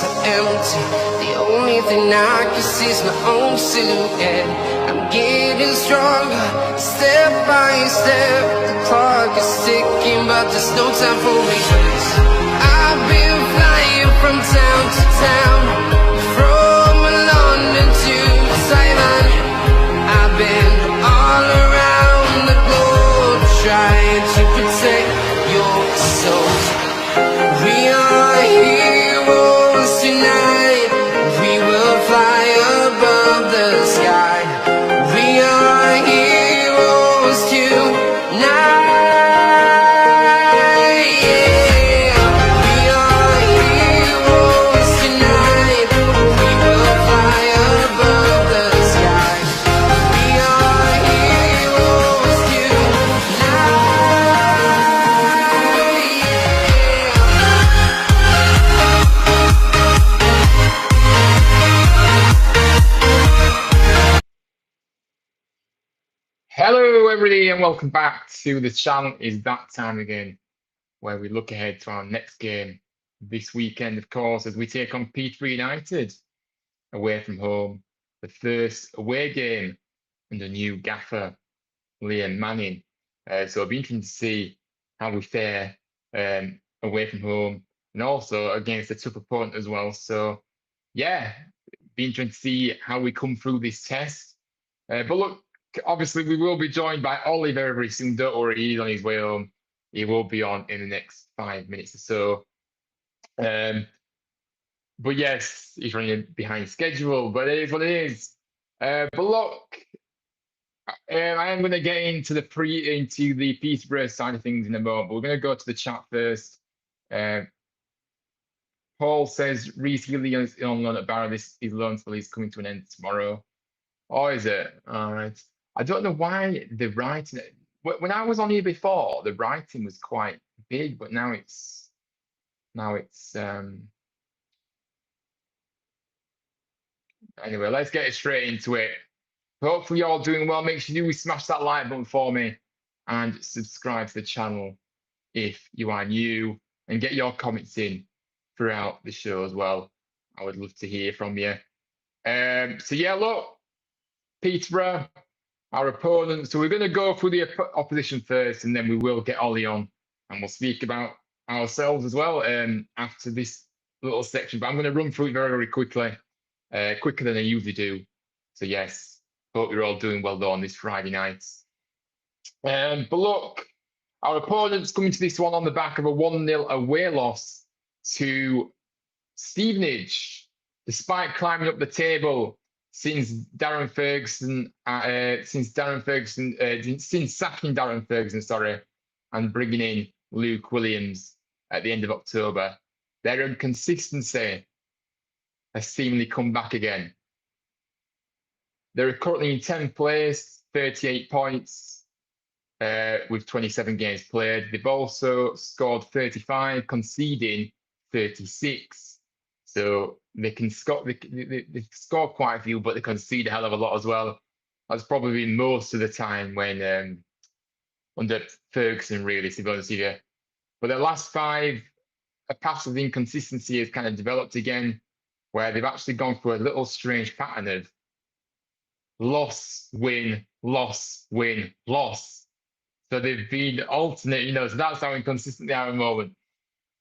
so empty. The only thing I can see is my own silhouette. I'm getting stronger, step by step. The clock is ticking, but there's no time for regrets. I've been flying from town to town, from London to Thailand. I've been all around the globe, trying to protect your soul. We are heroes tonight. We will fly above the sky. We are heroes tonight. Yeah. We are heroes tonight. We will fly above the sky. We are heroes tonight. Hello, everybody, and welcome back to the channel. It's that time again where we look ahead to our next game this weekend, of course, as we take on Peterborough United away from home. The first away game under new gaffer Liam Manning. So it'll be interesting to see how we fare away from home and also against a tough opponent as well. So, yeah, be interesting to see how we come through this test. But look, obviously, we will be joined by Ollie very, very soon. Don't worry, he's on his way home. He will be on in the next 5 minutes or so. But yes, he's running behind schedule, but it is what it is. But look, I am going to get into the Peterborough side of things in a moment. But we're going to go to the chat first. Paul says Reece Williams is on loan at Barrow. His loan spell is coming to an end tomorrow. Oh, is it? All right. I don't know why the writing. When I was on here before, the writing was quite big, but now it's anyway. Let's get straight into it. Hopefully, you're all doing well. Make sure you smash that like button for me and subscribe to the channel if you are new, and get your comments in throughout the show as well. I would love to hear from you. So yeah, look. Peterborough, our opponent. So we're going to go through the opposition first, and then we will get Ollie on, and we'll speak about ourselves as well after this little section. But I'm going to run through it very, very quickly, quicker than I usually do. So yes, hope you're all doing well though on this Friday night. But look, our opponent's coming to this one on the back of a 1-0 away loss to Stevenage, despite climbing up the table since sacking Darren Ferguson, and bringing in Luke Williams at the end of October. Their inconsistency has seemingly come back again. They're currently in 10th place, 38 points, with 27 games played. They've also scored 35, conceding 36. So they can score, they score quite a few, but they concede a hell of a lot as well. That's probably been most of the time when under Ferguson, really, to be honest with you. But the last 5, a pattern of inconsistency has kind of developed again, where they've actually gone through a little strange pattern of loss, win, loss, win, loss. So they've been alternate, so that's how inconsistent they are at the moment.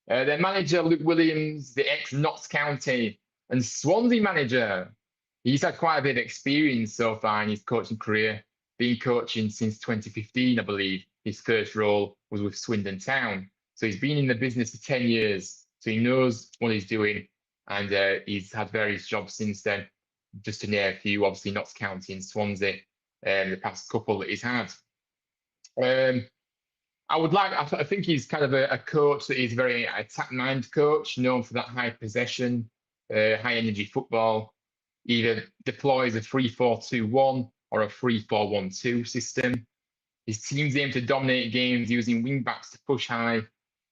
Their manager, Luke Williams, the ex-Notts County and Swansea manager, he's had quite a bit of experience so far in his coaching career, been coaching since 2015, I believe. His first role was with Swindon Town. So he's been in the business for 10 years, so he knows what he's doing, and he's had various jobs since then. Just to name a few, obviously Notts County and Swansea, the past couple that he's had. I think he's kind of a coach that is very attack-minded coach, known for that high possession, high-energy football. Either deploys a 3-4-2-1 or a 3-4-1-2 system. His teams aim to dominate games using wing-backs to push high,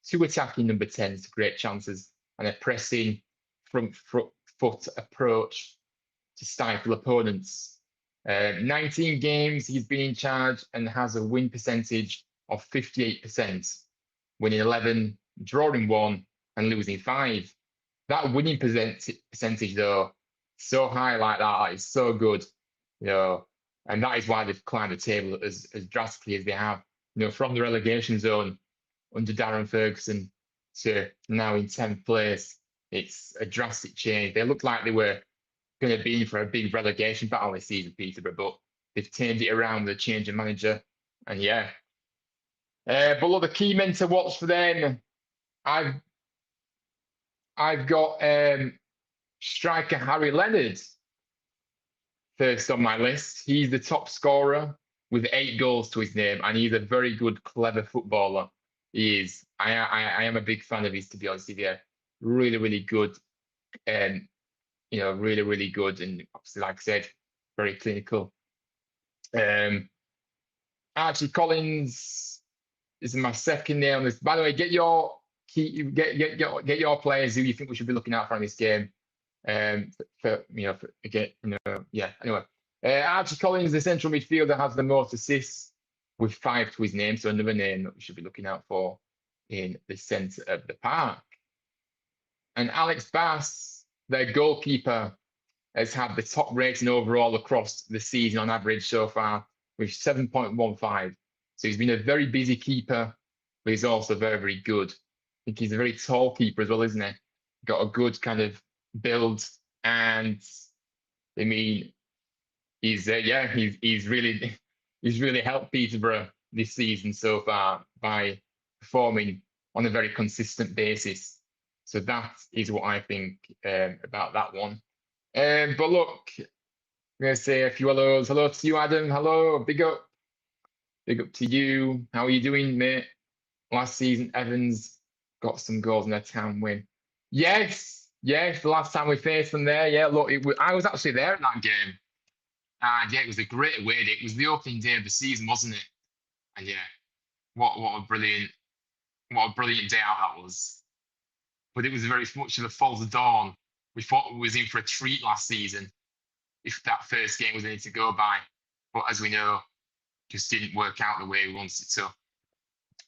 2 attacking number 10s to create chances, and a pressing front foot approach to stifle opponents. 19 games he's been in charge and has a win percentage of 58%, winning 11, drawing 1, and losing 5. that winning percentage though, so high like that, is so good, and that is why they've climbed the table as drastically as they have. From the relegation zone under Darren Ferguson to now in 10th place, it's a drastic change. They looked like they were going to be in for a big relegation battle this season, Peterborough, but they've turned it around with a change of manager, and yeah. But look, the key men to watch for them, I've got striker Harry Leonard first on my list. He's the top scorer with 8 goals to his name, and he's a very good, clever footballer. He is. I am a big fan of his, to be honest with you. Really, really good. Really, really good, and obviously, like I said, very clinical. Archie Collins is my second name on this. By the way, get your players who you think we should be looking out for in this game. Anyway, Archie Collins, the central midfielder, has the most assists with 5 to his name, so another name that we should be looking out for in the centre of the park. And Alex Bass, their goalkeeper, has had the top rating overall across the season on average so far with 7.15. So he's been a very busy keeper, but he's also very, very good. I think he's a very tall keeper as well, isn't he? Got a good kind of build, and I mean, he's really helped Peterborough this season so far by performing on a very consistent basis. So that is what I think about that one. But look, I'm going to say a few hellos. Hello to you, Adam. Hello, big up. Big up to you. How are you doing, mate? Last season, Evans got some goals in a town win. Yes, the last time we faced them there. Yeah, look, I was actually there at that game. And yeah, it was a great away day. It was the opening day of the season, wasn't it? And yeah, what a brilliant day out that was. But it was very much of a false dawn. We thought we was in for a treat last season if that first game was anything to go by. But as we know, just didn't work out the way we wanted it to.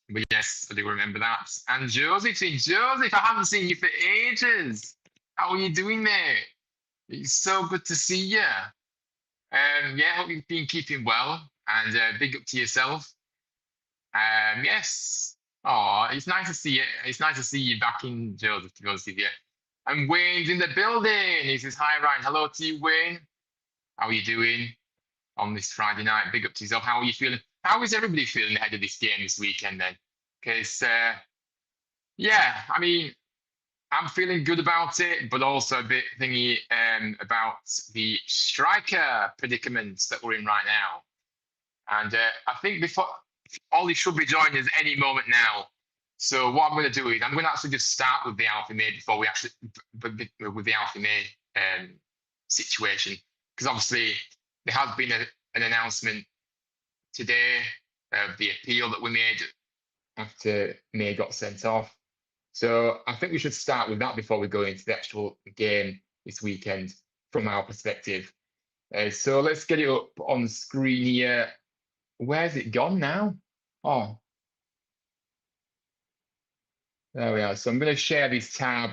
But yes, I do remember that. And Joseph, I haven't seen you for ages. How are you doing, mate? It's so good to see you. Yeah, hope you've been keeping well, and big up to yourself. Yes. Oh, it's nice to see you. It's nice to see you back in, Joseph, to be honest with you. And Wayne's in the building. He says, hi, Ryan. Hello to you, Wayne. How are you doing on this Friday night? Big up to yourself. How are you feeling? How is everybody feeling ahead of this game this weekend then? Because, yeah, I mean, I'm feeling good about it, but also a bit thingy about the striker predicaments that we're in right now. And I think Ollie should be joining us any moment now. So what I'm going to do is I'm going to actually just start with the Alfie May before we actually with the Alfie May situation, because obviously there has been an announcement today of the appeal that we made after May got sent off. So I think we should start with that before we go into the actual game this weekend from our perspective. So let's get it up on screen here. Where's it gone now? Oh, there we are. So I'm going to share this tab.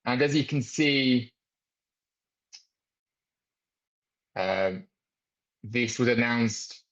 And as you can see, this was announced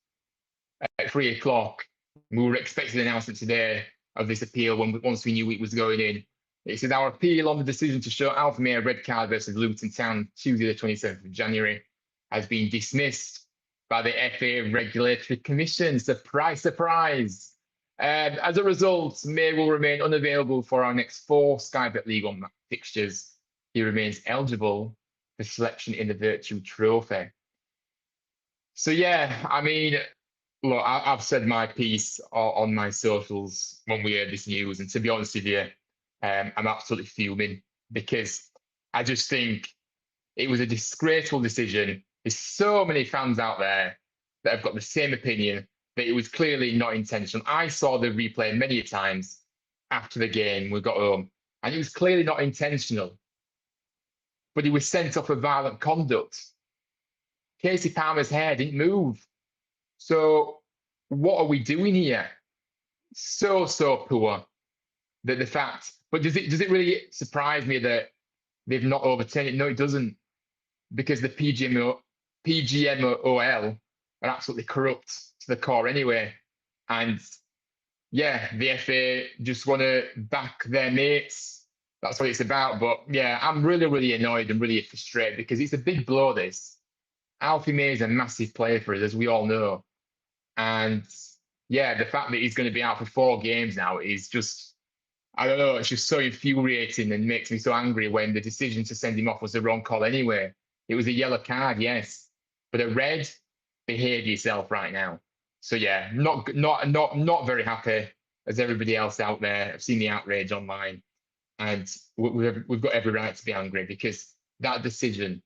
at 3 o'clock. We were expecting an announcement today of this appeal once we knew it was going in. It says our appeal on the decision to show Alfie May a red card versus Luton Town Tuesday, the 27th of January, has been dismissed by the FA Regulatory Commission. Surprise, surprise. As a result, May will remain unavailable for our next 4 Sky Bet League One fixtures. He remains eligible for selection in the Virtue Trophy. So yeah, I mean, look, I've said my piece on my socials when we heard this news, and to be honest with you, I'm absolutely fuming because I just think it was a disgraceful decision. There's so many fans out there that have got the same opinion, that it was clearly not intentional. I saw the replay many times after the game. We got home, and it was clearly not intentional. But he was sent off for violent conduct. Casey Palmer's hair didn't move. So what are we doing here? So poor. The fact, but does it really surprise me that they've not overturned it. No, it doesn't, because the PGMOL are absolutely corrupt to the core anyway. And yeah, the FA just want to back their mates. That's what it's about. But yeah, I'm really, really annoyed and really frustrated because it's a big blow, this. Alfie May is a massive player for us, as we all know. And yeah, the fact that he's going to be out for 4 games now is just, I don't know, it's just so infuriating and makes me so angry when the decision to send him off was the wrong call anyway. It was a yellow card, yes, but a red, behave yourself right now. So yeah, not very happy as everybody else out there. I've seen the outrage online, and we've got every right to be angry because that decision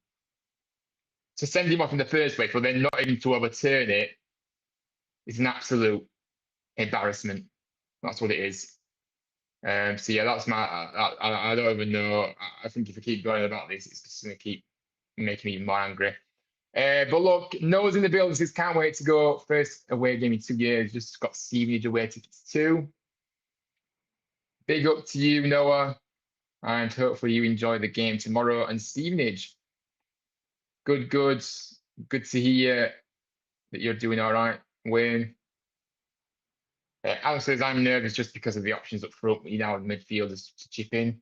to send him off in the first place, but then not even to overturn it, is an absolute embarrassment. That's what it is. So yeah, that's my. I don't even know. I think if I keep going about this, it's just going to keep making me even more angry. But look, Noah's in the building. Says can't wait to go. First away game in 2 years. Just got Stevenage away tickets too. Big up to you, Noah, and hopefully you enjoy the game tomorrow. And Stevenage, good to hear that you're doing all right, Wayne. Alex says I'm nervous just because of the options up front. You now have midfielders to chip in.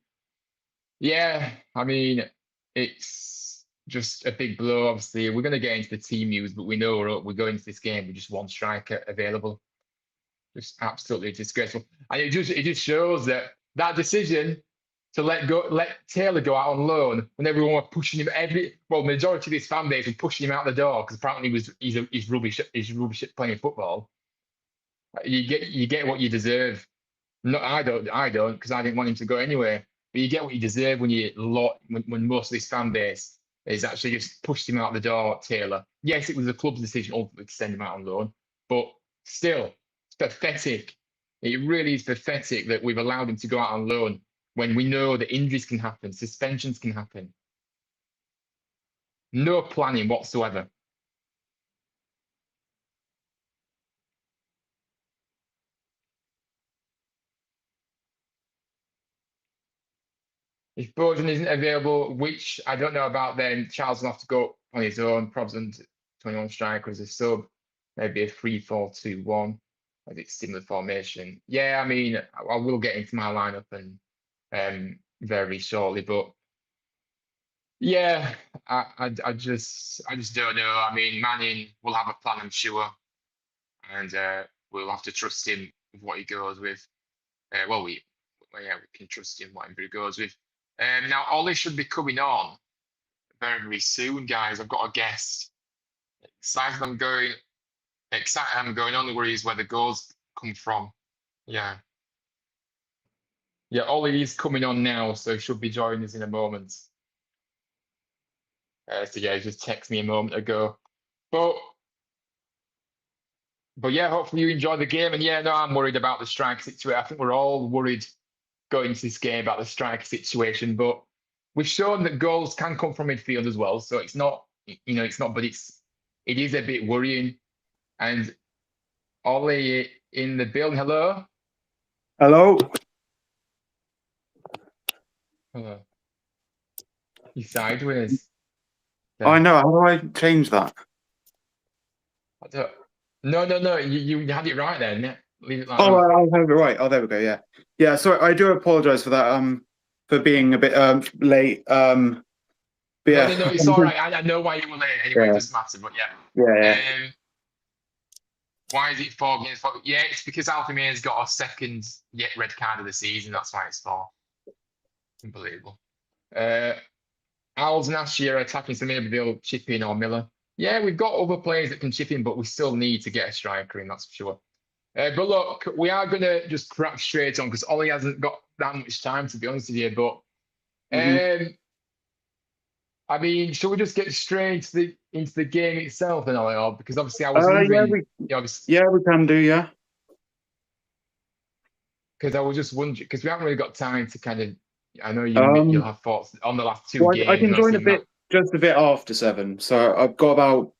Yeah, I mean it's just a big blow. Obviously, we're going to get into the team news, but we know we're going into this game with just 1 striker available. Just absolutely disgraceful, and it just shows that decision to let Taylor go out on loan when everyone was pushing him. Majority of his fan base was pushing him out the door because apparently he's rubbish at playing football. You get what you deserve. No, I don't because I didn't want him to go anywhere. But you get what you deserve when most of this fan base is actually just pushed him out the door, Taylor. Yes, it was the club's decision ultimately to send him out on loan, but still, it's pathetic. It really is pathetic that we've allowed him to go out on loan when we know that injuries can happen, suspensions can happen. No planning whatsoever. If Bojan isn't available, which I don't know about, then Charles will have to go on his own. Probably 21 striker as a sub, maybe a 3-4-2-1. I think similar formation. Yeah, I mean, I will get into my lineup and very shortly, but yeah, I just don't know. I mean, Manning will have a plan, I'm sure, and we'll have to trust him with what he goes with. We can trust him whatever he goes with. Now Ollie should be coming on very, very soon, guys. I've got a guest. Excited I'm going on. The worries where the goals come from. Yeah. Yeah, Ollie is coming on now, so he should be joining us in a moment. So yeah, he just texted me a moment ago. But yeah, hopefully you enjoy the game. And yeah, no, I'm worried about the strike situation. I think we're all worried going into this game about the strike situation, but we've shown that goals can come from midfield as well. So it's not, but it is a bit worrying. And Ollie in the building. Hello. Hello. Hello. He's sideways. I know. How do I change that? No. You had it right then. Yeah. Leave it like Oh, that. I have it right. Oh, there we go. Yeah. Yeah. Sorry, I do apologise for that. For being a bit late. But yeah. No, it's all right. I know why you were late anyway. Yeah. It doesn't matter. But yeah. Yeah. Why is it 4 games? Yeah, it's because Alfie May has got a second yet red card of the season. That's why it's 4. Unbelievable. Owls and Ashie are attacking, so maybe they'll chip in or Miller. Yeah, we've got other players that can chip in, but we still need to get a striker in, that's for sure. But look, we are going to just crack straight on because Ollie hasn't got that much time, to be honest with you. But I mean, shall we just get straight into the game itself then, Ollie? Because obviously I was wondering. Yeah, we can do, yeah. Because I was just wondering, because we haven't really got time to kind of. I know you'll have thoughts on the last 2 games. I can join just a bit after 7, so I've got about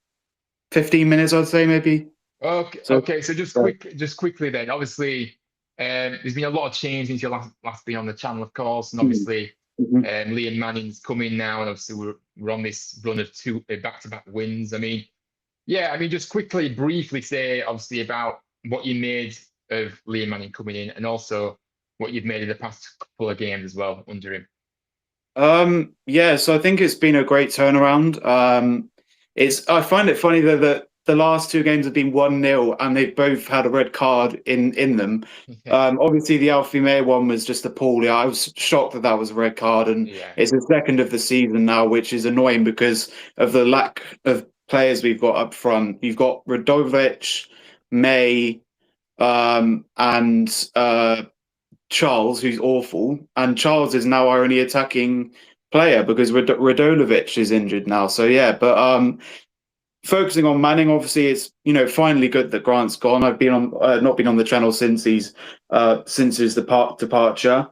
15 minutes, I'd say, maybe. Okay. So just quickly then. Obviously, there's been a lot of change since you last been on the channel, of course, and obviously Mhm. Liam Manning's coming now, and obviously we're on this run of two back-to-back wins. I mean, yeah, I mean, just quickly, briefly say obviously about what you made of Liam Manning coming in, and also what you've made of the past couple of games as well under him. Yeah, so I think it's been a great turnaround. I find it funny though that the last two games have been 1-0 and they've both had a red card in them. Obviously the Alfie May one was just appalling. I was shocked that that was a red card, and Yeah, it's the second of the season now, which is annoying because of the lack of players we've got up front. You've got Radovic, May, and Charles, who's awful, and Charles is now our only attacking player because Radolovich is injured now. So yeah, but focusing on Manning, obviously, it's finally good that Grant's gone. I've been on not been on the channel since his departure.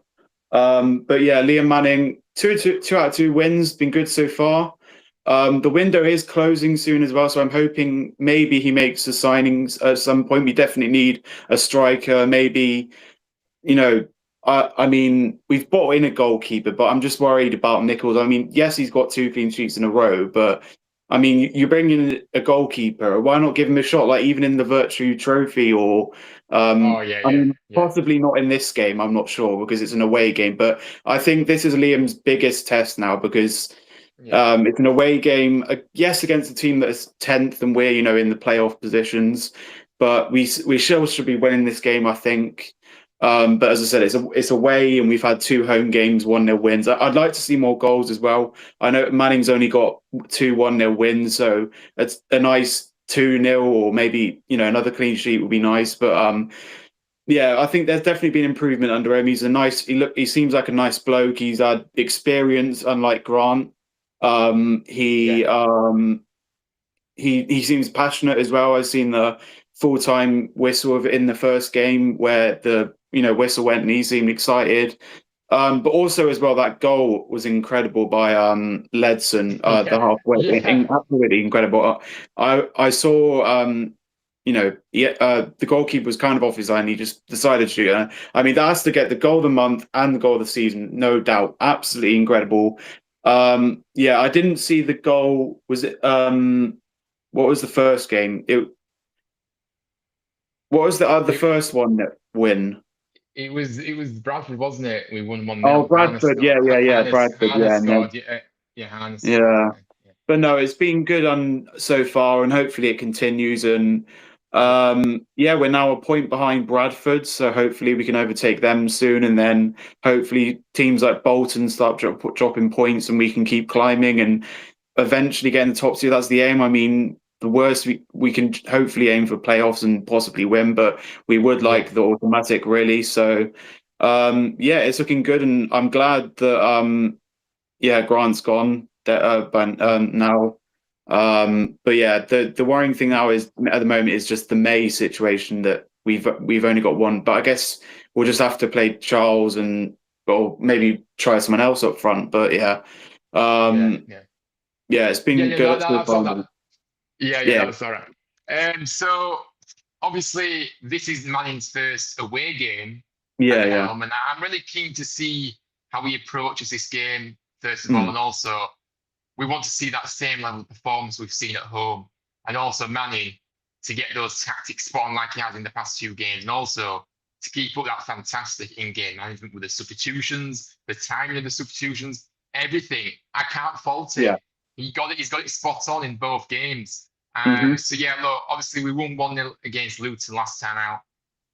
But yeah, Liam Manning, two out of two wins, been good so far. The window is closing soon as well, so I'm hoping maybe he makes the signings at some point. We definitely need a striker, maybe. I mean, we've bought in a goalkeeper, but I'm just worried about Nichols. I mean, yes, he's got 2 clean sheets in a row, but I mean, you bring in a goalkeeper. Why not give him a shot? Like even in the Virtue Trophy, or oh yeah, I yeah, mean, yeah, possibly not in this game. I'm not sure because it's an away game. But I think this is Liam's biggest test now because yeah, it's an away game. Yes, against a team that is 10th, and we're in the playoff positions, but we still should be winning this game, I think. But as I said, it's away, and we've had 2 home games, 1-0 wins. I'd like to see more goals as well. I know Manning's only got 2 1-0 wins, so it's a nice 2-0, or maybe another clean sheet would be nice. But yeah, I think there's definitely been improvement under him. He seems like a nice bloke. He's had experience, unlike Grant. He yeah. he seems passionate as well. I've seen the full-time whistle of it in the first game where the whistle went and he seemed excited. But also as well, that goal was incredible by Ledson, the Yeah, halfway, yeah, absolutely incredible. I saw the goalkeeper was kind of off his eye and he just decided to shoot. I mean, that has to get the goal of the month and the goal of the season, no doubt. Absolutely incredible. Yeah, I didn't see the goal. Was it what was the first game? What was the it, first one that win? it was Bradford, wasn't it? We won 1-0. Oh, Bradford. Yeah, Bradford. Hannah Yeah, no, scored. Yeah, yeah, Hannah scored. yeah. Yeah, But no, it's been good on so far, and hopefully it continues. And yeah, yeah, we're now a point behind Bradford, so hopefully we can overtake them soon, and then hopefully teams like Bolton start dropping points, and we can keep climbing and eventually get in the top 2. That's the aim. I mean, the worst we can hopefully aim for playoffs and possibly win, but we would yeah, like the automatic really. So yeah, it's looking good, and I'm glad that yeah, Grant's gone now. But yeah, the worrying thing now is at the moment is just the May situation that we've only got one. But I guess we'll just have to play Charles or maybe try someone else up front. But yeah, yeah, um, yeah. yeah, it's Yeah, been yeah, good so that's all that. far. Yeah, yeah, Yeah, that's all right. So obviously this is Manning's first away game at the yeah. helm, and I'm really keen to see how he approaches this game first of all, Mm, and also we want to see that same level of performance we've seen at home, and also Manning to get those tactics spot on like he has in the past 2 games, and also to keep up that fantastic in-game management with the substitutions, the timing of the substitutions, everything. I can't fault it. yeah. He's got it spot on in both games. Hmm. So yeah, look, obviously we won 1-0 against Luton last time out.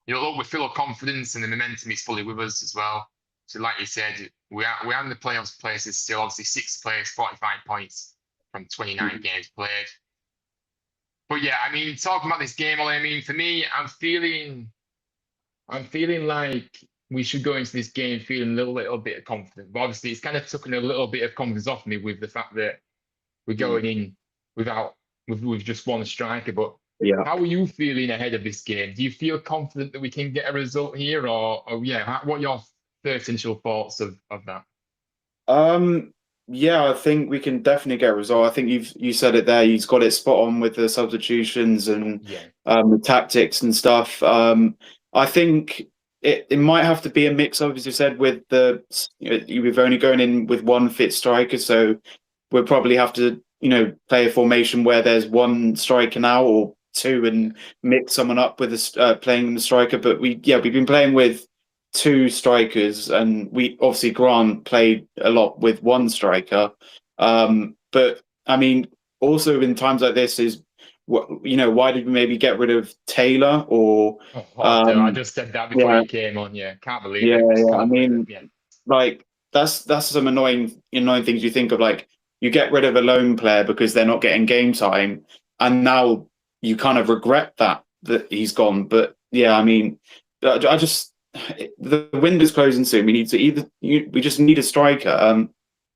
Look, we feel confidence and the momentum is fully with us as well. So like you said, we're in the playoffs places still, obviously 6th place, 45 points from 29 games played. But yeah, I mean, talking about this game, Ollie, I mean, for me, I'm feeling like we should go into this game feeling a little bit of confidence. But obviously, it's kind of taken a little bit of confidence off me with the fact that we're going in without with just one striker. But Yeah. how are you feeling ahead of this game? Do you feel confident that we can get a result here, or yeah, what are your first initial thoughts of that? Yeah, I think we can definitely get a result. I think you said it there. He's got it spot on with the substitutions and Yeah, the tactics and stuff. I think it might have to be a mix, as you said, with we've only going in with one fit striker, so we'll probably have to, play a formation where there's one striker now or two and mix someone up with playing the striker. But we've been playing with two strikers, and we obviously Grant played a lot with one striker. But I mean, also in times like this is why did we maybe get rid of Taylor or I just said that before you came on. Yeah, can't believe it. yeah. I Can't believe it. mean, Yeah. like that's some annoying things you think of. Like you get rid of a lone player because they're not getting game time, and now you kind of regret that he's gone. But yeah, I mean, I just the window's closing soon. We need to we just need a striker.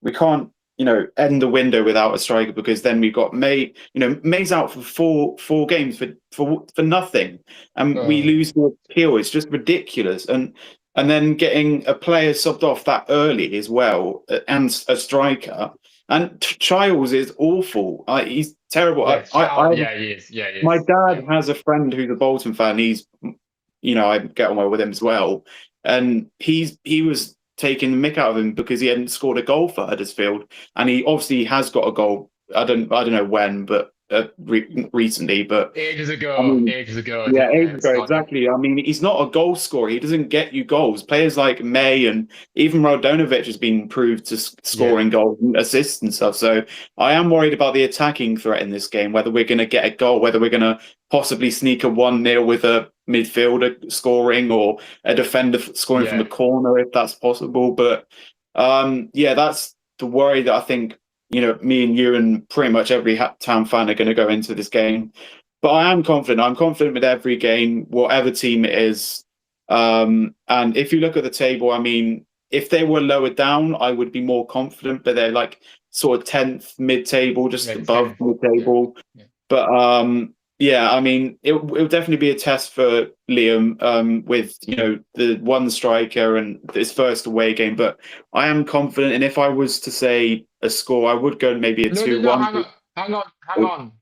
We can't end the window without a striker, because then we've got May. May's out for four games for nothing, and we lose the appeal. It's just ridiculous. And then getting a player subbed off that early as well, and a striker. And Childs is awful. He's terrible. Yeah, he is. Yeah, he is. My dad has a friend who's a Bolton fan. He's, I get on well with him as well. And he was taking the mick out of him because he hadn't scored a goal for Huddersfield, and he obviously has got a goal. I don't know when, but recently, but ages ago. Yeah, ages ago, exactly. I mean, he's not a goal scorer. He doesn't get you goals. Players like May and even Radonovic has been proved to scoring goals and assists and stuff. So I am worried about the attacking threat in this game, whether we're going to get a goal, whether we're going to possibly sneak a 1-0 with a midfielder scoring or a defender scoring from the corner, if that's possible. But that's the worry that I think me and you and pretty much every town fan are going to go into this game. But I am confident. I'm confident with every game, whatever team it is. And if you look at the table, I mean, if they were lower down, I would be more confident. But they're like sort of 10th mid-table, just above mid-table. Yeah. But I mean, it'll definitely be a test for Liam with the one striker and his first away game. But I am confident, and if I was to say a score, I would go maybe a 2-1. No, hang on.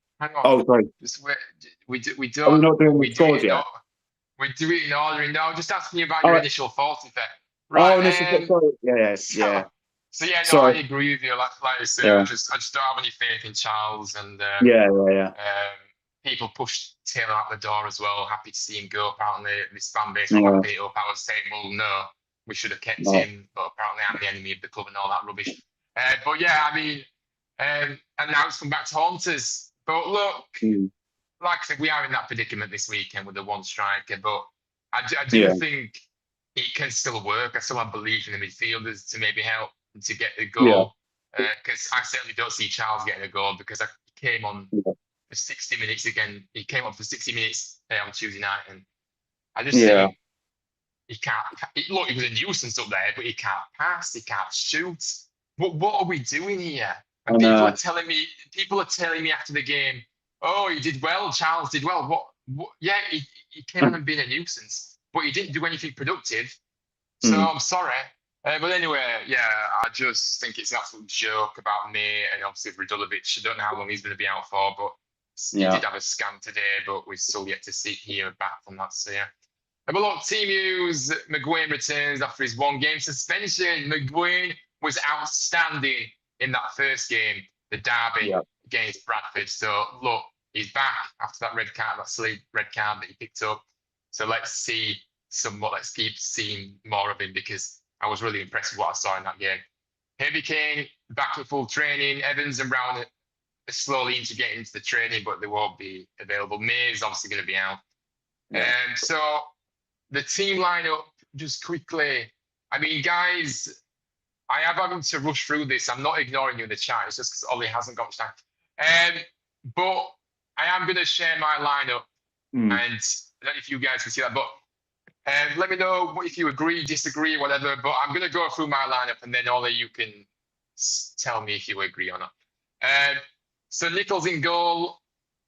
Oh, sorry. We don't. Are we not doing the scores yet? We do it in order. No, just asking you about your initial thoughts. Right. Sorry. Yeah. So yeah, no, sorry. I agree with you. Like I said, I just don't have any faith in Charles, and people pushed Taylor out the door as well. Happy to see him go. Apparently, this fan base got beat up. I was saying, well, no, we should have kept him, but apparently I'm the enemy of the club and all that rubbish. But yeah, I mean, and now it's come back to haunt us. But look, like I said, we are in that predicament this weekend with the one striker, but I do think it can still work. I still have belief in the midfielders to maybe help to get the goal, because I certainly don't see Charles getting a goal, because he came on for 60 minutes again. He came on for 60 minutes on Tuesday night, and I just think he can't. Look, he was a nuisance up there, but he can't pass, he can't shoot. What are we doing here? And people are telling me after the game, oh, he did well, Charles did well. What? Yeah, he came on and been a nuisance, but he didn't do anything productive. So I'm sorry. But anyway, I just think it's an absolute joke about me, and obviously Radulovic. I don't know how long he's going to be out for, but he did have a scan today, but we're still yet to hear back from that. So yeah. But look, team news, McGuane returns after his one-game suspension. McGuane was outstanding in that first game, the derby against Bradford. So look, he's back after that red card, that silly red card that he picked up. So let's keep seeing more of him, because I was really impressed with what I saw in that game. Heavy Kane back in full training. Evans and Brown are slowly integrating into the training, but they won't be available. May is obviously going to be out. So the team lineup, just quickly. I mean, guys, I have having to rush through this. I'm not ignoring you in the chat. It's just because Ollie hasn't got much time. But I am going to share my lineup, and I don't know if you guys can see that, but let me know if you agree, disagree, whatever. But I'm going to go through my lineup, and then Ollie, you can tell me if you agree or not. So Nichols in goal,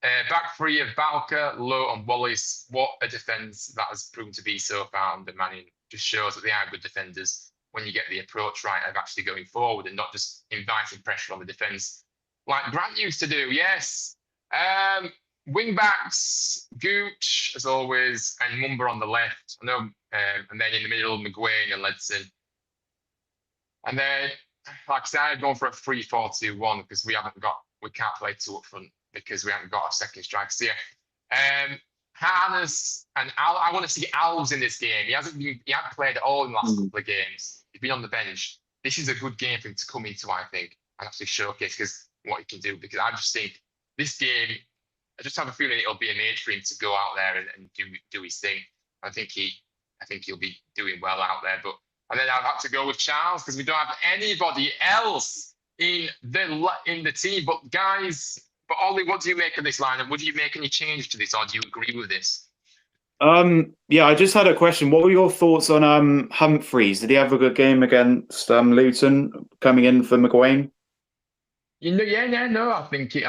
back three of Balker, Lowe and Wallace. What a defence that has proven to be so far under Manning. Just shows that they are good defenders when you get the approach right of actually going forward and not just inviting pressure on the defence like Grant used to do. Yes. wing backs, Gooch as always, and Mumba on the left. I know, and then in the middle, McGuane and Ledson. And then, like I said, I'd gone for a 3-4-2-1 because we can't play two up front because we haven't got a second striker. So yeah, Harness and I want to see Alves in this game. He hasn't played at all in the last couple of games. He's been on the bench. This is a good game for him to come into, I think, and actually showcase what he can do. Because I just think this game, I just have a feeling it'll be an age for him to go out there and do his thing. I think he'll be doing well out there. And then I've had to go with Charles because we don't have anybody else in the team. But guys, Ollie, what do you make of this lineup? Would you make any change to this, or do you agree with this? Yeah, I just had a question. What were your thoughts on Humphreys? Did he have a good game against Luton, coming in for McGuane? I think he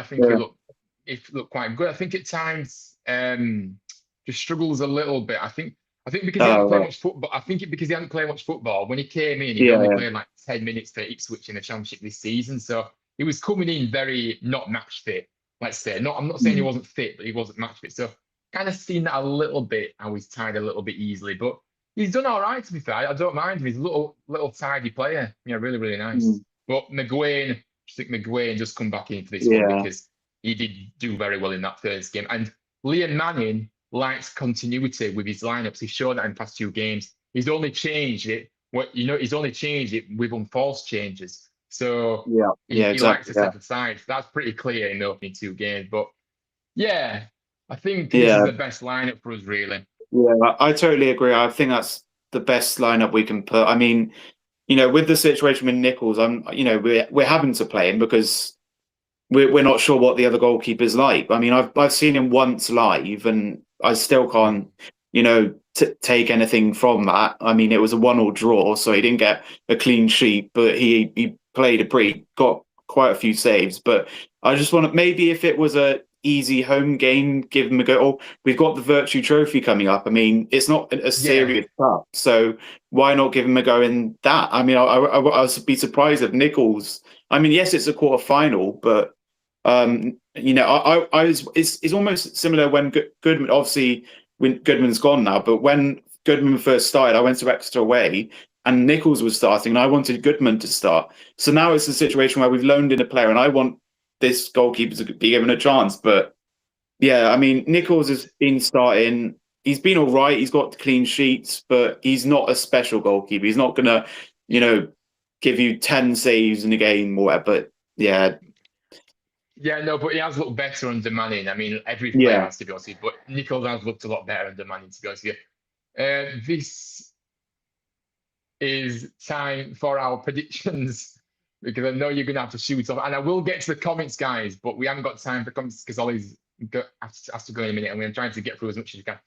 looked quite good. I think at times just struggles a little bit. I think because he hadn't played much football. I think because he hadn't played much football when he came in, he only played like 10 minutes for Ipswich in the Championship this season. So he was coming in very not match fit. Let's say. I'm not saying he wasn't fit, but he wasn't match fit. So kind of seen that a little bit. How he's tired a little bit easily, but he's done all right. To be fair, I don't mind him. He's a little tidy player. Yeah, really, really nice. But McGuane, I think McGuane just come back into this one because he did do very well in that first game. And Liam Manning likes continuity with his lineups. He's shown that in the past 2 games. He's only changed it. He's only changed it with unforced changes. So he likes to step aside. So that's pretty clear in the opening 2 games. But yeah, I think this is the best lineup for us, really. Yeah, I totally agree. I think that's the best lineup we can put. I mean, with the situation with Nichols, we're having to play him because we're not sure what the other goalkeeper's like. I mean, I've seen him once live, and I still can't, take anything from that. I mean, it was a 1-1 draw, so he didn't get a clean sheet, but he got quite a few saves. But I just want to, maybe if it was a easy home game, give him a go. Or we've got the Virtue Trophy coming up. I mean, it's not a serious cup, so why not give him a go in that? I mean, I would be surprised if Nichols. I mean, yes, it's a quarter final, but it's almost similar when Goodman. Obviously, when Goodman's gone now, but when Goodman first started, I went to extra away, and Nichols was starting, and I wanted Goodman to start. So now it's a situation where we've loaned in a player, and I want this goalkeeper to be given a chance. But yeah, I mean, Nichols has been starting. He's been all right. He's got clean sheets, but he's not a special goalkeeper. He's not gonna, give you 10 saves in a game or whatever. But yeah. Yeah, no, but he has looked better under Manning. I mean, every player has to be honest, but Nichols has looked a lot better under Manning, to be honest with you. This is time for our predictions, because I know you're going to have to shoot off. And I will get to the comments, guys, but we haven't got time for comments because Ollie's has to go in a minute, and we're trying to get through as much as we can.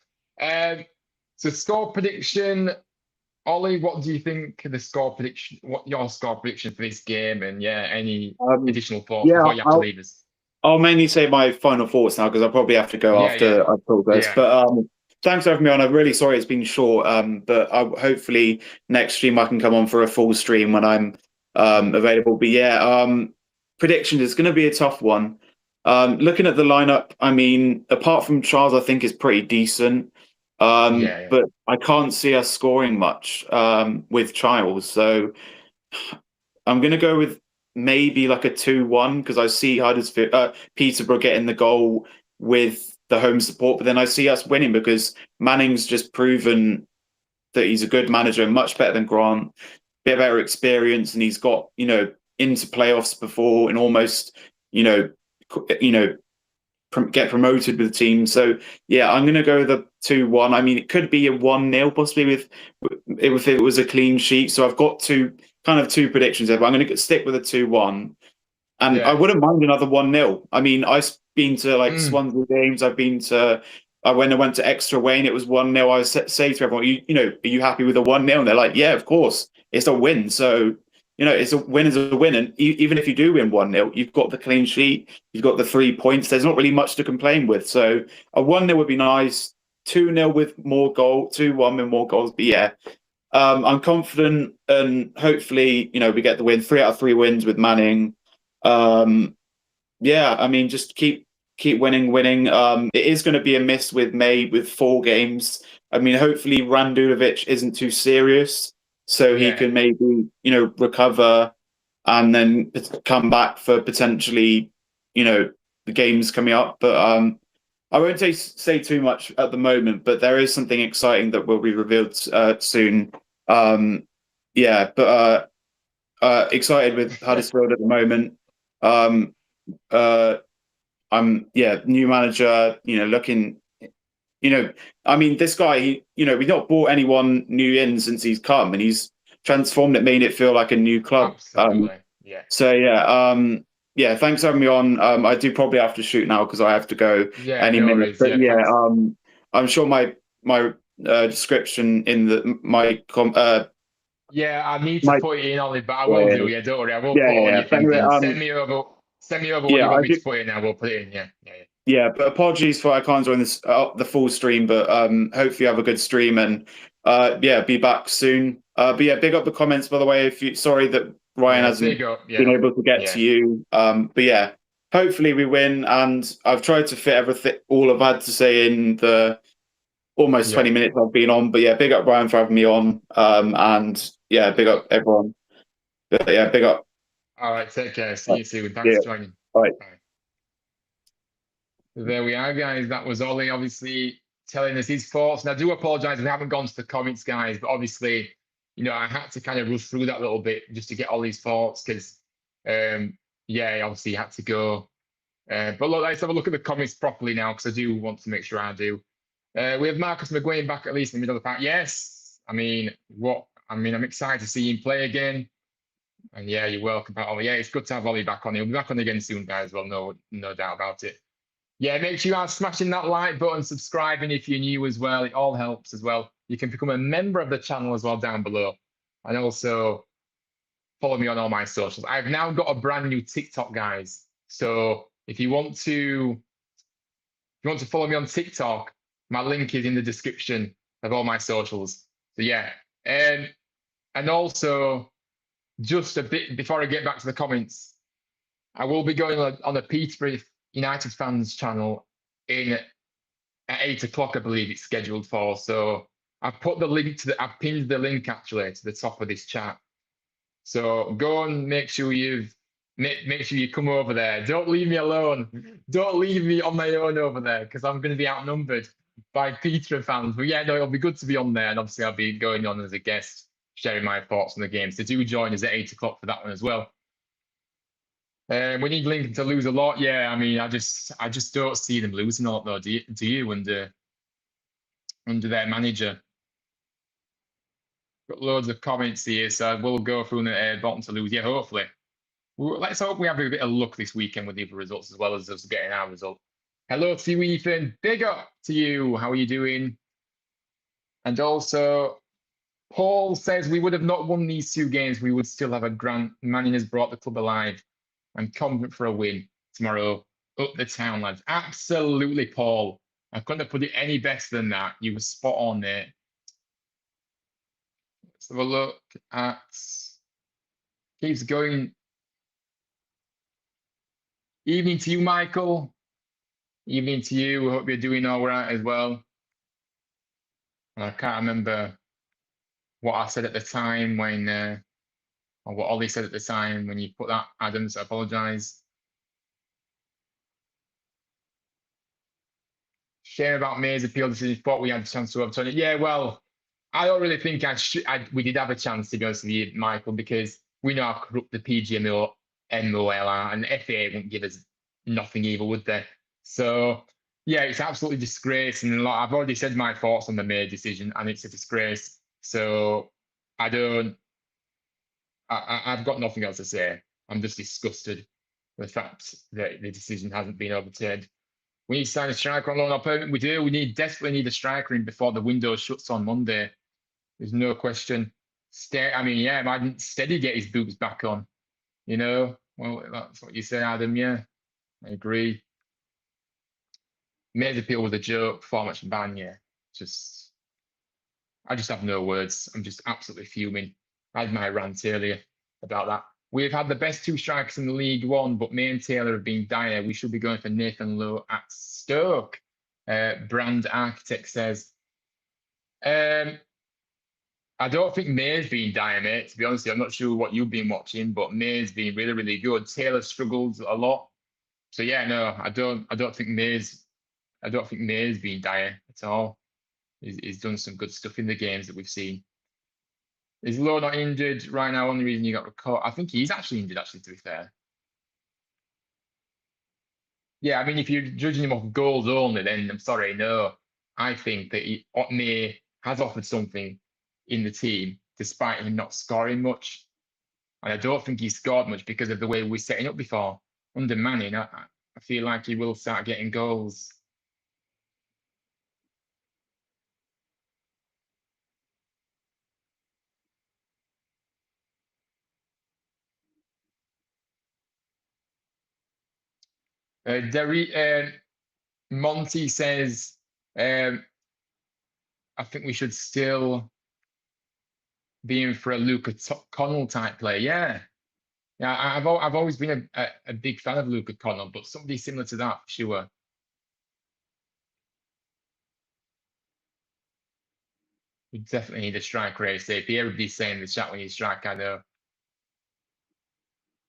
So score prediction, Ollie, what do you think the score prediction? What your score prediction for this game? And any additional thoughts before you have to leave us? I'll mainly say my final thoughts now because I'll probably have to go after I talk this. But thanks for having me on. I'm really sorry it's been short. But hopefully next stream I can come on for a full stream when I'm available. But prediction is going to be a tough one. Looking at the lineup, I mean, apart from Charles, I think is pretty decent. But I can't see us scoring much with Charles. So I'm going to go with maybe like a 2-1 because I see Huddersfield, Peterborough getting the goal with the home support. But then I see us winning because Manning's just proven that he's a good manager, much better than Grant, bit better experience, and he's got, into playoffs before and almost, get promoted with the team. So yeah, I'm going to go with a 2-1. I mean, it could be a 1-0 possibly if it was a clean sheet. So I've got two predictions there, but I'm going to stick with a 2-1. And I wouldn't mind another 1-0. I mean, I've been to Swansea games. I've been to when I went to extra away and it was 1-0. I say to everyone, are you happy with a 1-0? And they're like, yeah, of course, it's a win. So it's a win is a win. And even if you do win 1-0, you've got the clean sheet, you've got the 3 points. There's not really much to complain with. So a 1-0 would be nice. 2-0 with more goal, 2-1 with more goals. But yeah, I'm confident, and hopefully, we get the win. 3 out of 3 wins with Manning. I mean, just keep keep winning. It is going to be a miss with May with 4 games. I mean, hopefully Randulovic isn't too serious, so he can maybe recover and then come back for potentially the games coming up. But I won't say too much at the moment. But there is something exciting that will be revealed soon. Excited with Huddersfield at the moment. New manager, looking, I mean, this guy, we've not bought anyone new in since he's come, and he's transformed it, made it feel like a new club. Absolutely. So thanks for having me on. I do probably have to shoot now because I have to go any minute. But I'm sure my description in I need to put it in, Ollie, but I will do. Yeah, don't worry. I will put all your things in. Send me over what you want me to put in. I will put it in. Yeah. But apologies for I can't join this the full stream, but hopefully you have a good stream and be back soon. Big up the comments, by the way. Sorry that Ryan hasn't been able to get to you. Hopefully we win, and I've tried to fit all I've had to say in the almost 20 minutes I've been on. But big up Ryan for having me on. Big up everyone. But big up. All right, take care. See you soon. Thanks for joining. All right. There we are, guys. That was Ollie, obviously telling us his thoughts. And I do apologise we haven't gone to the comments, guys. But obviously, I had to kind of rush through that a little bit just to get Ollie's thoughts because, he obviously had to go. But look, let's have a look at the comments properly now because I do want to make sure I do. We have Marcus McGuane back at least in the middle of the pack. Yes. I'm excited to see him play again. And you're welcome back, Ollie. It's good to have Ollie back on. He'll be back on again soon, guys. Well, no doubt about it. Make sure you are smashing that like button, subscribing if you're new as well. It all helps as well. You can become a member of the channel as well down below. And also follow me on all my socials. I've now got a brand new TikTok, guys. So if you want to follow me on TikTok, my link is in the description of all my socials. So and also just a bit before I get back to the comments, I will be going on a Peterborough United fans channel at 8 o'clock, I believe it's scheduled for. So I've put the link I've pinned the link actually to the top of this chat. So go and make sure you come over there. Don't leave me alone. Don't leave me on my own over there because I'm going to be outnumbered by Peterborough fans. But it'll be good to be on there. And obviously I'll be going on as a guest, sharing my thoughts on the game. So do join us at 8 o'clock for that one as well. We need Lincoln to lose a lot. I just don't see them losing a lot though. Do you under their manager? Got loads of comments here, so we'll go through the bottom to lose. Hopefully. Let's hope we have a bit of luck this weekend with the other results as well as us getting our result. Hello to you, Ethan. Big up to you. How are you doing? And also, Paul says we would have not won these 2 games. We would still have a grand. Manning has brought the club alive. I'm confident for a win tomorrow. Up the town, lads. Absolutely, Paul. I couldn't have put it any better than that. You were spot on there. Let's have a look at. Keeps going. Evening to you, Michael. Evening to you. We hope you're doing all right as well. And I can't remember what I said at the time when, or what Ollie said at the time when you put that, Adam, so I apologise. Share about May's appeal decision. Thought we had a chance to overturn it. I don't really think we did have a chance, to be honest with you, Michael, because we know how corrupt the PGMOL are, and the FA won't give us nothing either, would they? So, it's absolutely disgrace. And I've already said my thoughts on the May decision, and it's a disgrace. So, I've got nothing else to say. I'm just disgusted with the fact that the decision hasn't been overturned. We need to sign a striker on loan or permanent. We do. We desperately need a striker in before the window shuts on Monday. There's no question. Why didn't Steady get his boots back on? Well, that's what you say, Adam. I agree. May's appeal was a joke. Format ban. I just have no words. I'm just absolutely fuming. I had my rant earlier about that. We've had the best 2 strikers in the League One, but May and Taylor have been dire. We should be going for Nathan Lowe at Stoke. Brand Architect says. I don't think May's been dire, mate. To be honest, I'm not sure what you've been watching, but May's been really, really good. Taylor struggles a lot. So yeah, no, I don't think May's been dire at all. He's done some good stuff in the games that we've seen. Is Lowe not injured right now? Only reason you got caught? I think he's actually injured, actually, to be fair. Yeah, I mean, if you're judging him off goals only, then I'm sorry, no. I think that May has offered something in the team, despite him not scoring much. And I don't think he scored much because of the way we're setting up before. Under Manning, I feel like he will start getting goals. Monty says, I think we should still be in for a Luca Connell type player. Yeah. Yeah, I've always been a big fan of Luca Connell, but somebody similar to that, for sure. We definitely need a striker ASAP. Everybody's saying in the chat we need a striker, I know.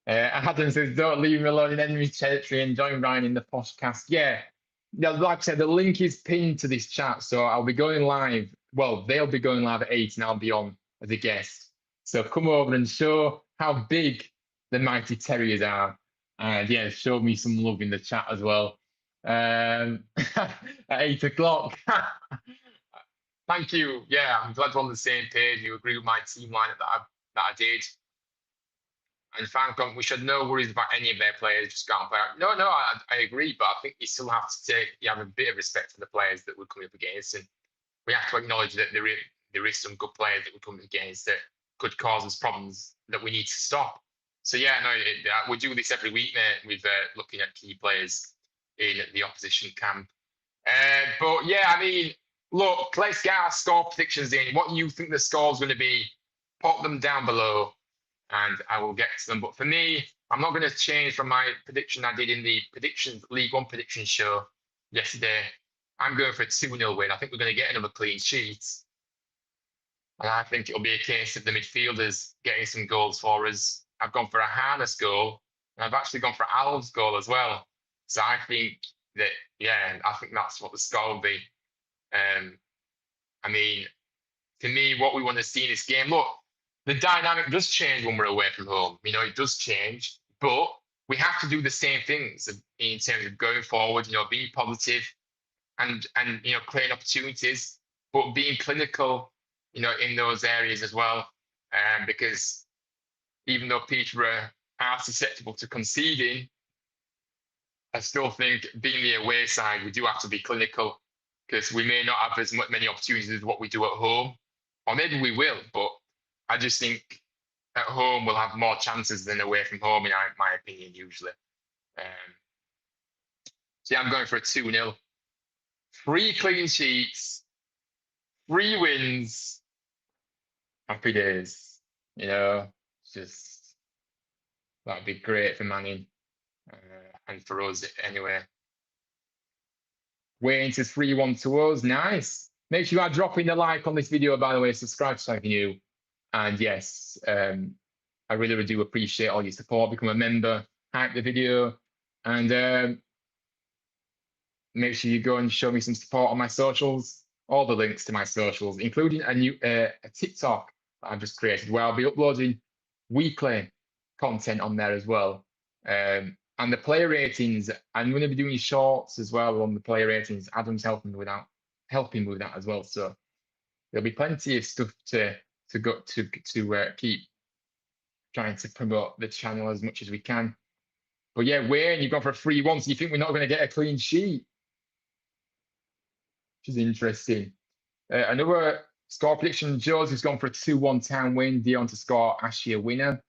Adam says, don't leave him alone in enemy territory and join Ryan in the podcast. Yeah, like I said, the link is pinned to this chat, so I'll be going live. Well, they'll be going live at 8 and I'll be on as a guest. So come over and show how big the mighty Terriers are. And yeah, show me some love in the chat as well. At 8 o'clock. Thank you. Yeah, I'm glad we're on the same page. You agree with my team lineup that I did. And Falcon, we should no worries about any of their players. Just go out and play. No, I agree, but I think you still have to have a bit of respect for the players that we're coming up against, and we have to acknowledge that there is some good players that we're coming against that could cause us problems that we need to stop. So yeah, no, we do this every week, mate, with looking at key players in the opposition camp. But yeah, I mean, look, let's get our score predictions in. What you think the score is going to be? Pop them down below, and I will get to them. But for me, I'm not going to change from my prediction I did in the League One prediction show yesterday. I'm going for a 2-0 win. I think we're going to get another clean sheet. And I think it'll be a case of the midfielders getting some goals for us. I've gone for a Harness goal, and I've actually gone for Al's goal as well. So I think that, yeah, I think that's what the score will be. I mean, to me, what we want to see in this game, look, the dynamic does change when we're away from home. You know, it does change, but we have to do the same things in terms of going forward, you know, being positive and you know, creating opportunities, but being clinical, you know, in those areas as well. Because even though Peterborough are susceptible to conceding, I still think being the away side, we do have to be clinical, because we may not have as many opportunities as what we do at home, or maybe we will, but I just think at home we'll have more chances than away from home, in my opinion, usually. So yeah, I'm going for a 2-0. 3 clean sheets, 3 wins, happy days. You know, just that'd be great for Manning and for us anyway. Waiting to 3-1 to us. Nice. Make sure you are dropping the like on this video, by the way. Subscribe to something new. And yes, I really, really do appreciate all your support. Become a member, hype the video, and make sure you go and show me some support on my socials. All the links to my socials, including a new a TikTok that I've just created, where I'll be uploading weekly content on there as well. And the player ratings, I'm going to be doing shorts as well on the player ratings. Adam's helping with that as well. So there'll be plenty of stuff to keep trying to promote the channel as much as we can. But yeah, Wayne, you've gone for a 3-1, so you think we're not going to get a clean sheet, which is interesting. Another score prediction, Joe's has gone for a 2-1 Town win. Dion to score, Ashley a winner.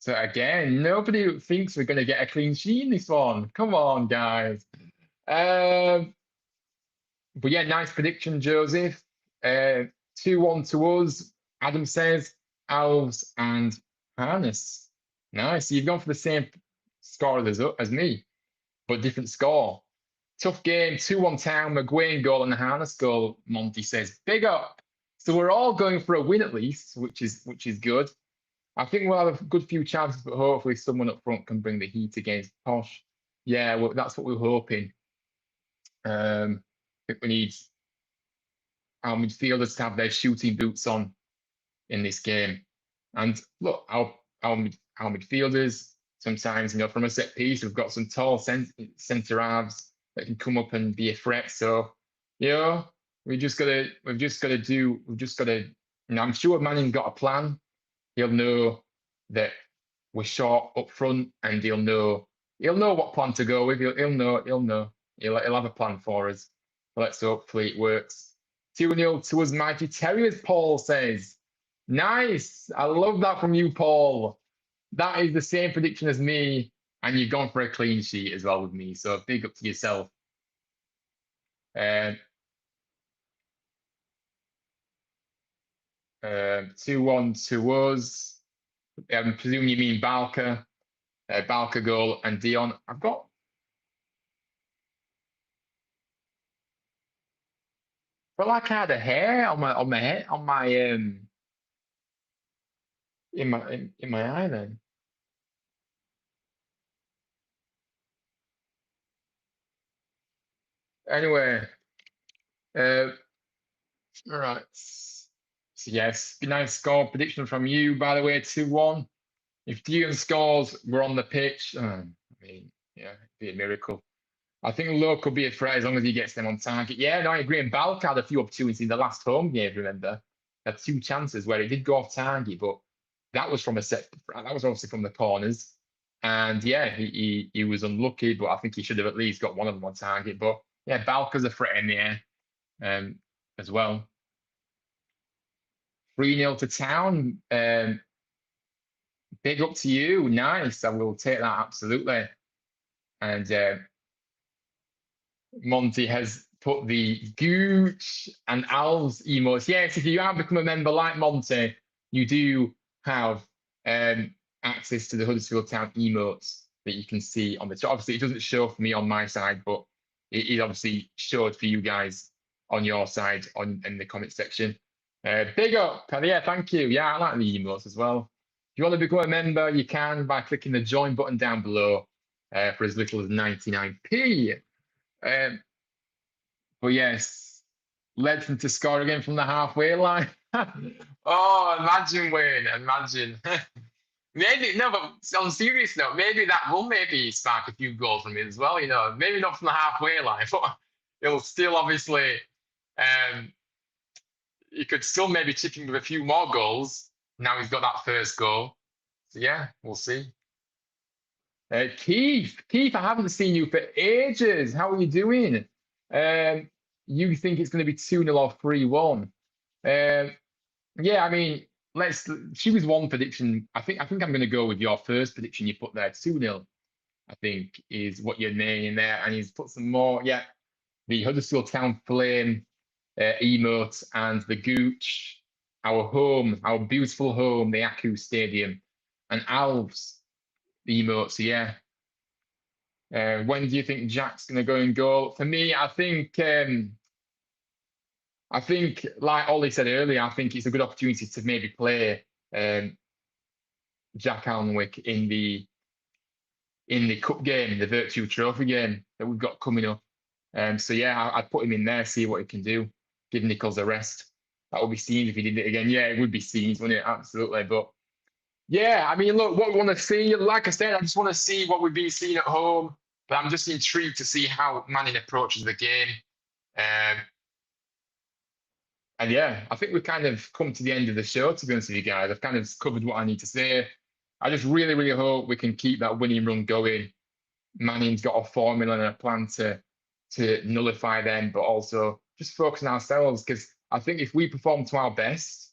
So again, nobody thinks we're going to get a clean sheet in this one. Come on, guys. But yeah, nice prediction, Joseph. 2-1 to us. Adam says Alves and Harness. Nice. So you've gone for the same score as me, but different score. Tough game, 2-1 Town, McGuane goal and the Harness goal, Monty says. Big up. So we're all going for a win at least, which is good. I think we'll have a good few chances, but hopefully someone up front can bring the heat against Posh. Yeah, well, that's what we're hoping. I think we need our midfielders to have their shooting boots on in this game. And look, our midfielders, sometimes, from a set piece, we've got some tall centre halves that can come up and be a threat. So, we've just got to, I'm sure Manning's got a plan. He'll know that we're short up front, and he'll know what plan to go with. He'll know. He'll have a plan for us. Let's hopefully it works. 2-0 to us, Mighty Terriers, Paul says. Nice. I love that from you, Paul. That is the same prediction as me, and you've gone for a clean sheet as well with me. So big up to yourself. 2-1 to us. I presume you mean Balka. Balka goal and Dion. I feel like I had a hair on my head in my eye then. Anyway, all right. So yes, nice score prediction from you, by the way, 2-1. If Dion scores, we're on the pitch. I mean, yeah, it'd be a miracle. I think Lowe could be a threat as long as he gets them on target. Yeah, no, I agree. And Balk had a few opportunities in the last home game, remember? Had 2 chances where he did go off target, but that was from that was obviously from the corners. And yeah, he was unlucky, but I think he should have at least got one of them on target. But yeah, Balka's a threat in the air as well. 3-0 to Town. Big up to you. Nice. I will take that absolutely. And Monty has put the Gooch and Alves emotes. Yes, if you have become a member like Monty, you do have access to the Huddersfield Town emotes that you can see on the chat. Obviously, it doesn't show for me on my side, but it obviously showed for you guys on your side in the comment section. Big up. Yeah, thank you. Yeah, I like the emotes as well. If you want to become a member, you can by clicking the join button down below for as little as 99p. But yes, Ledson to score again from the halfway line. Oh, imagine, Wayne, imagine. Maybe, no, but on a serious note, maybe that will maybe spark a few goals from it as well, maybe not from the halfway line, but it'll still obviously, you could still maybe chip him with a few more goals. Now he's got that first goal. So yeah, we'll see. Keith, I haven't seen you for ages. How are you doing? You think it's going to be 2-0 or 3-1? Yeah, I mean, let's choose one prediction. I think I'm going to go with your first prediction you put there. 2-0, I think, is what you're naming there. And he's put some more. Yeah, the Huddersfield Town Flame emote and the Gooch, our home, our beautiful home, the Aku Stadium, and Alves emote. So yeah. When do you think Jack's going to go in goal? For me, I think, like Ollie said earlier, I think it's a good opportunity to maybe play Jack Alnwick in the cup game, the Virtue Trophy game that we've got coming up. So yeah, I'd put him in there, see what he can do. Give Nichols a rest. That would be seen if he did it again. Yeah, it would be seen, wouldn't it? Absolutely. But yeah, I mean, look, what we want to see, like I said, I just want to see what we've been seeing at home. But I'm just intrigued to see how Manning approaches the game. And yeah, I think we've kind of come to the end of the show, to be honest with you guys. I've kind of covered what I need to say. I just really, really hope we can keep that winning run going. Manning's got a formula and a plan to nullify them, but also just focus on ourselves, because I think if we perform to our best,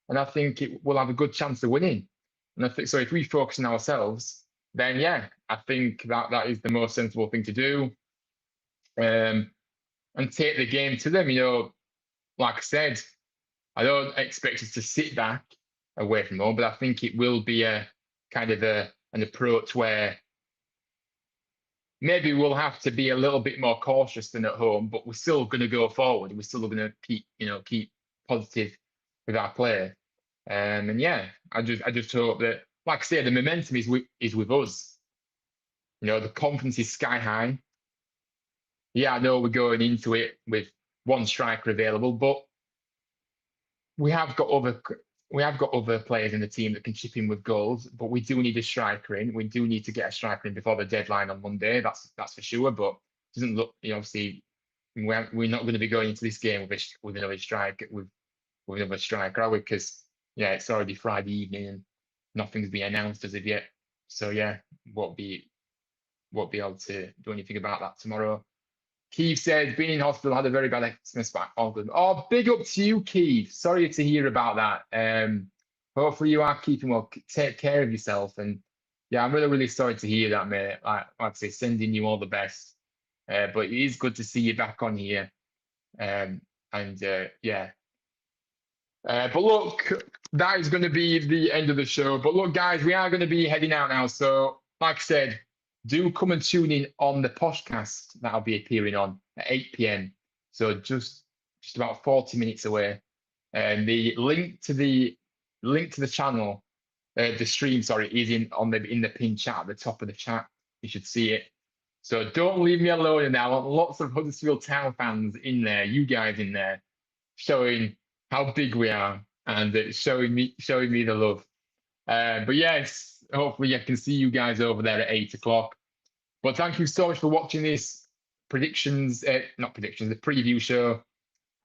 and I think we'll have a good chance of winning. And I think so if we focus on ourselves, then yeah, I think that is the most sensible thing to do. And take the game to them. Like I said, I don't expect us to sit back away from home, but I think it will be a kind of an approach where maybe we'll have to be a little bit more cautious than at home, but we're still going to go forward. We're still going to keep positive with our play. And yeah, I just hope that, like I say, the momentum is with us. The confidence is sky high. Yeah, I know we're going into it with one striker available, but we have got other players in the team that can chip in with goals. But we do need a striker in. We do need to get a striker in before the deadline on Monday. That's for sure. But it doesn't look, obviously, we're not going to be going into this game with another striker with another striker, are we? Because it's already Friday evening and nothing's been announced as of yet. So yeah, won't be able to do anything about that tomorrow. Keith said, been in hospital, had a very bad Xmas back. All good. Oh, big up to you, Keith. Sorry to hear about that. Hopefully you are keeping well. Take care of yourself. And yeah, I'm really, really sorry to hear that, mate. Like I say, sending you all the best. But it is good to see you back on here. Yeah. But look, that is going to be the end of the show. But look, guys, we are going to be heading out now. So, like I said, do come and tune in on the podcast that I'll be appearing on at 8 p.m. So just about 40 minutes away. And the link to the channel, the stream, sorry, is in the pinned chat at the top of the chat. You should see it. So don't leave me alone in there. I want lots of Huddersfield Town fans in there, you guys in there, showing how big we are and showing me the love. But yes, hopefully I can see you guys over there at 8 o'clock. But thank you so much for watching this the preview show.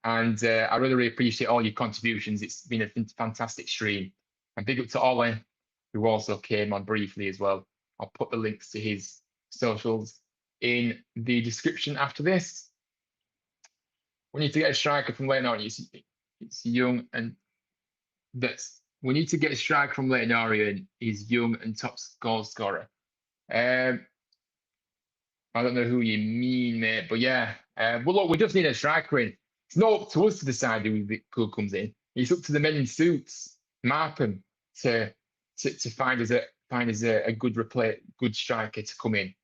And I really, really appreciate all your contributions. It's been a fantastic stream. And big up to Ollie, who also came on briefly as well. I'll put the links to his socials in the description after this. We need to get a striker from Leighton Orient. It's young and we need to get a striker from Leighton Orient. He's young and top goal scorer. I don't know who you mean, mate, but yeah. Well, look, we just need a striker in. It's not up to us to decide who comes in. It's up to the men in suits, Markham, to find us a good striker to come in.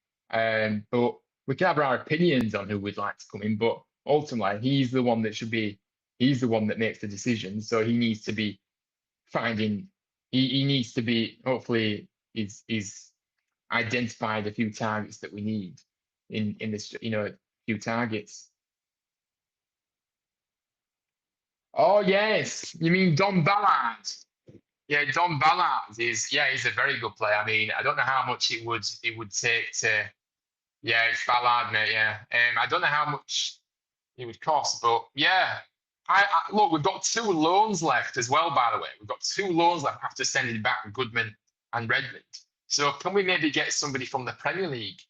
But we can have our opinions on who we'd like to come in. But ultimately, he's the one that makes the decision. So he needs to be finding. He needs to be hopefully is identified a few targets that we need in this. A few targets. Oh yes, you mean Don Ballard? Yeah, Don Ballard he's a very good player. I mean, I don't know how much it would take to. Yeah, it's Ballard, mate. Yeah, I don't know how much it would cost, but yeah. I look, we've got 2 loans left as well. By the way, we've got 2 loans left after sending back Goodman and Redmond. So can we maybe get somebody from the Premier League,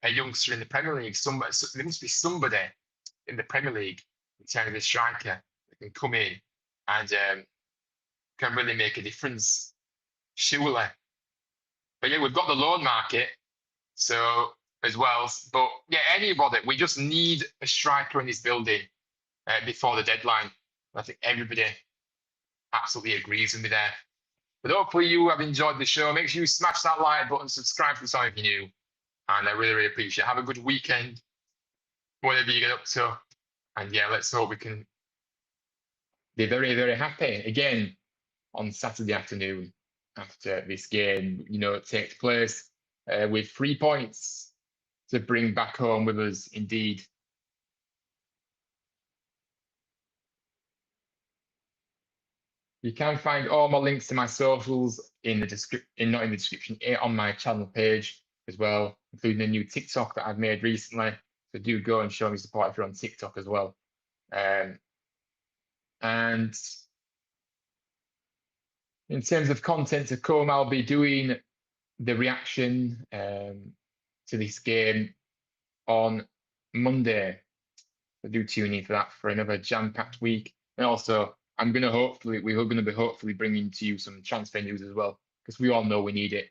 a youngster in the Premier League? There must be somebody in the Premier League in terms of a striker that can come in and can really make a difference. Surely. But yeah, we've got the loan market, so as well. But yeah, anybody, we just need a striker in this building before the deadline. I think everybody absolutely agrees with me there. But hopefully you have enjoyed the show. Make sure you smash that like button, subscribe to the channel if you're new. And I really, really appreciate it. Have a good weekend, whatever you get up to. And yeah, let's hope we can be very, very happy again on Saturday afternoon after this game, takes place with 3 points to bring back home with us indeed. You can find all my links to my socials in the description, not in the description, on my channel page as well, including a new TikTok that I've made recently. So do go and show me support if you're on TikTok as well. And in terms of content to come, I'll be doing the reaction to this game on Monday. So do tune in for that for another jam-packed week. And also, we're going to be hopefully bringing to you some transfer news as well, because we all know we need it.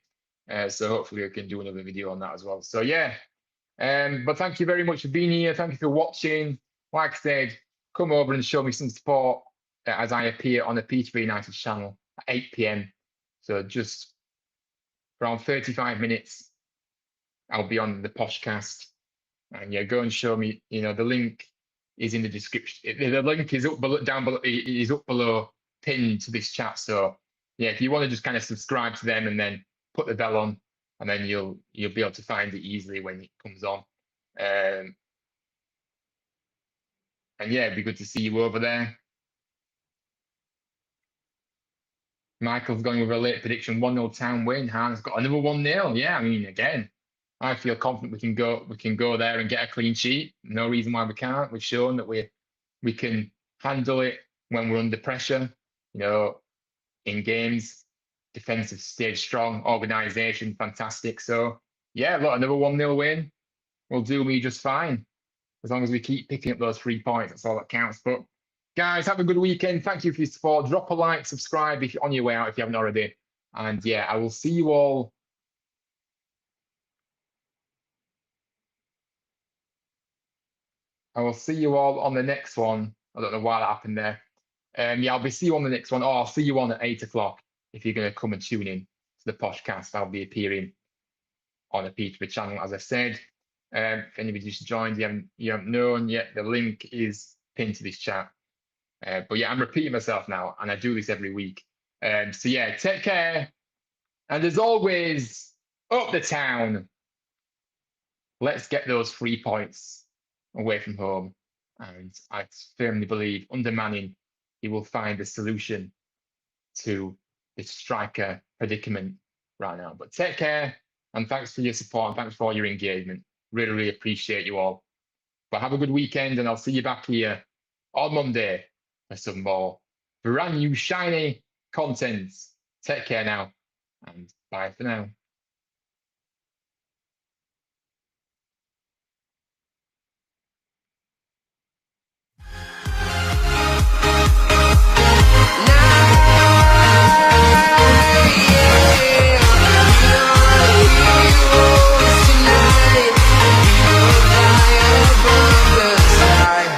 So hopefully I can do another video on that as well. So yeah, but thank you very much for being here. Thank you for watching. Like I said, come over and show me some support as I appear on the Peterborough United channel at 8 p.m. So just around 35 minutes. I'll be on the podcast, and yeah, go and show me. You know, the link is in the description. The link is up below, down below, is up below, pinned to this chat. So yeah, if you want to just kind of subscribe to them and then put the bell on, and then you'll be able to find it easily when it comes on. And yeah, it'd be good to see you over there. Michael's going with a late prediction, 1-0 Town win. Han's got another 1-0. Yeah, I mean, again, I feel confident we can go there and get a clean sheet. No reason why we can't. We've shown that we can handle it when we're under pressure. You know, in games, defensive stage strong, organisation fantastic. So yeah, look, another 1-0 win will do me just fine. As long as we keep picking up those 3 points, that's all that counts. But guys, have a good weekend. Thank you for your support. Drop a like, subscribe if you're on your way out if you haven't already. And yeah, I will see you all. I will see you all on the next one. I don't know why that happened there. Yeah, I'll see you on the next one. Or I'll see you on at 8 o'clock if you're going to come and tune in to the podcast. I'll be appearing on the Peterborough channel, as I said. If anybody just joined, you haven't known yet, the link is pinned to this chat. But yeah, I'm repeating myself now, and I do this every week. So yeah, take care. And as always, up the town. Let's get those 3 points away from home. And I firmly believe under Manning, he will find a solution to this striker predicament right now. But take care, and thanks for your support, and thanks for all your engagement. Really, really appreciate you all. But have a good weekend, and I'll see you back here on Monday for some more brand new shiny content. Take care now, and bye for now.